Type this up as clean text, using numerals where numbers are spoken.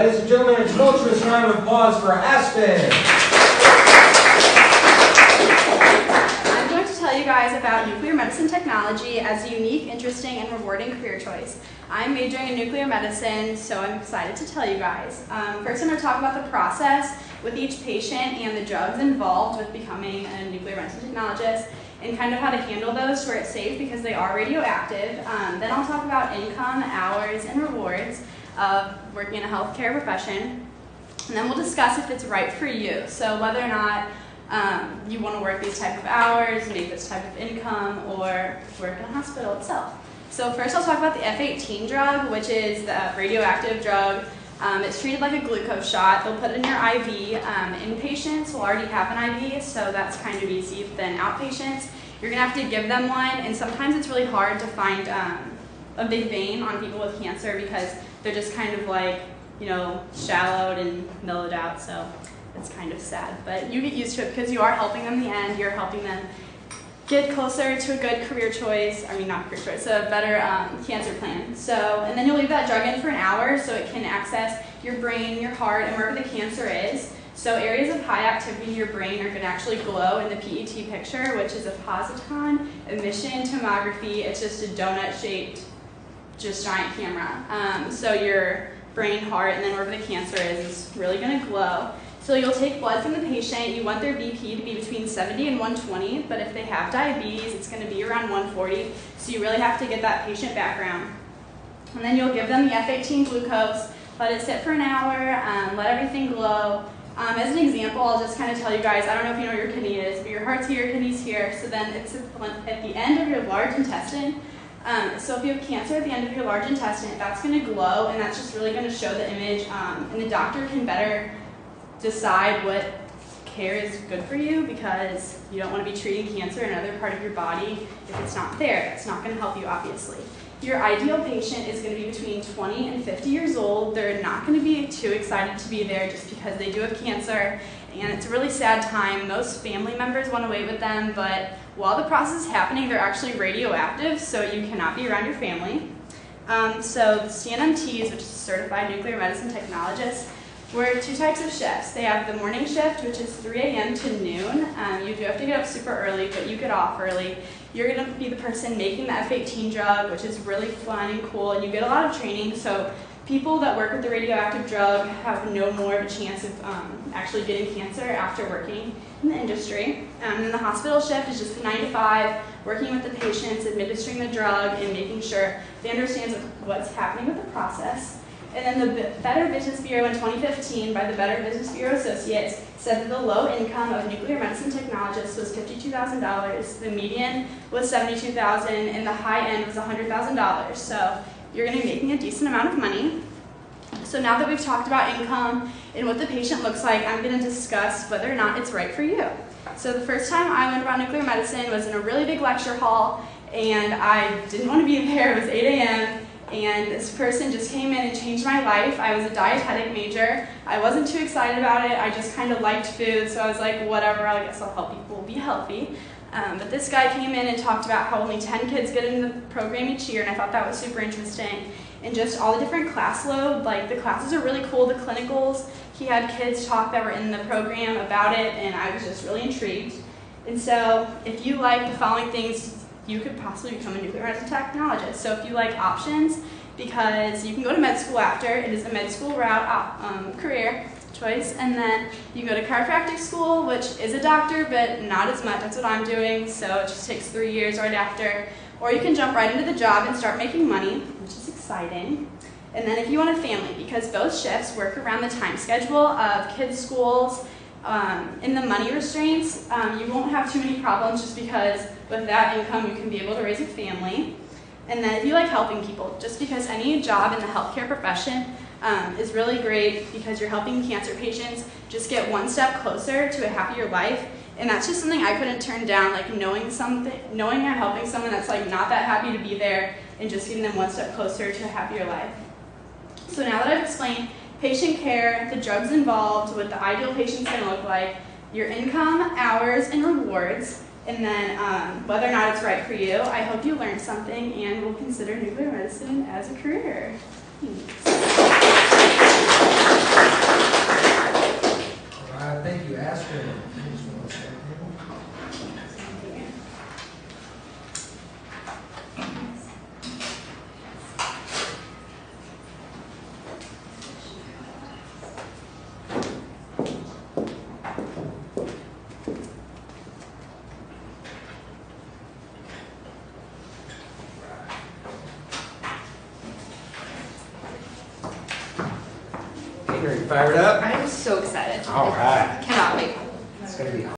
Ladies and gentlemen, a tumultuous round of applause for Aspen. I'm going to tell you guys about nuclear medicine technology as a unique, interesting, and rewarding career choice. I'm majoring in nuclear medicine, so I'm excited to tell you guys. First, I'm going to talk about the process with each patient and the drugs involved with becoming a nuclear medicine technologist, and kind of how to handle those where it's safe because they are radioactive. Then I'll talk about income, hours, and rewards of working in a healthcare profession. And then we'll discuss if it's right for you. So whether or not you want to work these type of hours, make this type of income, or work in a hospital itself. So first I'll talk about the F-18 drug, which is the radioactive drug. It's treated like a glucose shot. They'll put it in your IV. Inpatients will already have an IV, so that's kind of easy. Then outpatients, you're going to have to give them one, and sometimes it's really hard to find a big vein on people with cancer because they're just kind of like, you know, shallowed and mellowed out, so it's kind of sad. But you get used to it because you are helping them in the end. You're helping them get closer to a good career choice, I mean not career choice, a better cancer plan. So, and then you'll leave that drug in for an hour so it can access your brain, your heart, and wherever the cancer is. So areas of high activity in your brain are going to actually glow in the PET picture, which is a positron emission tomography. It's just a donut-shaped, just giant camera. So your brain, heart, and then wherever the cancer is really going to glow. So you'll take blood from the patient. You want their BP to be between 70 and 120, but if they have diabetes, it's going to be around 140. So you really have to get that patient background. And then you'll give them the F-18 glucose, let it sit for an hour, let everything glow. As an example, I'll just kind of tell you guys, I don't know if you know where your kidney is, but your heart's here, your kidney's here. So then it's at the end of your large intestine. So if you have cancer at the end of your large intestine, that's going to glow, and that's just really going to show the image, and the doctor can better decide what care is good for you because you don't want to be treating cancer in another part of your body if it's not there. It's not going to help you, obviously. Your ideal patient is going to be between 20 and 50 years old. They're not going to be too excited to be there just because they do have cancer, and it's a really sad time. Most family members want to wait with them, but while the process is happening, they're actually radioactive, so you cannot be around your family. So the CNMTs, which is Certified Nuclear Medicine Technologists, we're two types of shifts. They have the morning shift, which is 3 a.m. to noon. You do have to get up super early, but you get off early. You're going to be the person making the F-18 drug, which is really fun and cool, and you get a lot of training. So people that work with the radioactive drug have no more of a chance of actually getting cancer after working in the industry. And then the hospital shift is just 9 to 5, working with the patients, administering the drug, and making sure they understand what's happening with the process. And then the Better Business Bureau in 2015, by the Better Business Bureau Associates, said that the low income of nuclear medicine technologists was $52,000, the median was $72,000, and the high end was $100,000. So you're going to be making a decent amount of money. So now that we've talked about income and what the patient looks like, I'm going to discuss whether or not it's right for you. So the first time I learned about nuclear medicine was in a really big lecture hall, and I didn't want to be there. It was 8 a.m. And this person just came in and changed my life. I was a dietetic major. I wasn't too excited about it. I just kind of liked food, so I was like, whatever, I guess I'll help people be healthy. But this guy came in and talked about how only 10 kids get into the program each year, and I thought that was super interesting. And just all the different class load, like the classes are really cool, the clinicals. He had kids talk that were in the program about it, and I was just really intrigued. And so if you like the following things, you could possibly become a nuclear medicine technologist. So if you like options, because you can go to med school after, it is a med school route career choice, and then you go to chiropractic school, which is a doctor, but not as much. That's what I'm doing, so it just takes 3 years right after. Or you can jump right into the job and start making money, which is exciting. And then if you want a family, because both shifts work around the time schedule of kids' schools, in the money restraints, you won't have too many problems just because with that income you can be able to raise a family. And then if you like helping people, just because any job in the healthcare profession is really great because you're helping cancer patients just get one step closer to a happier life. And that's just something I couldn't turn down, like knowing I'm helping someone that's like not that happy to be there and just getting them one step closer to a happier life. So now that I've explained patient care, the drugs involved, what the ideal patient's going to look like, your income, hours, and rewards, and then whether or not it's right for you, I hope you learned something and will consider nuclear medicine as a career. Thanks. Are you fired up? I'm so excited. All right. Cannot wait. It's going to be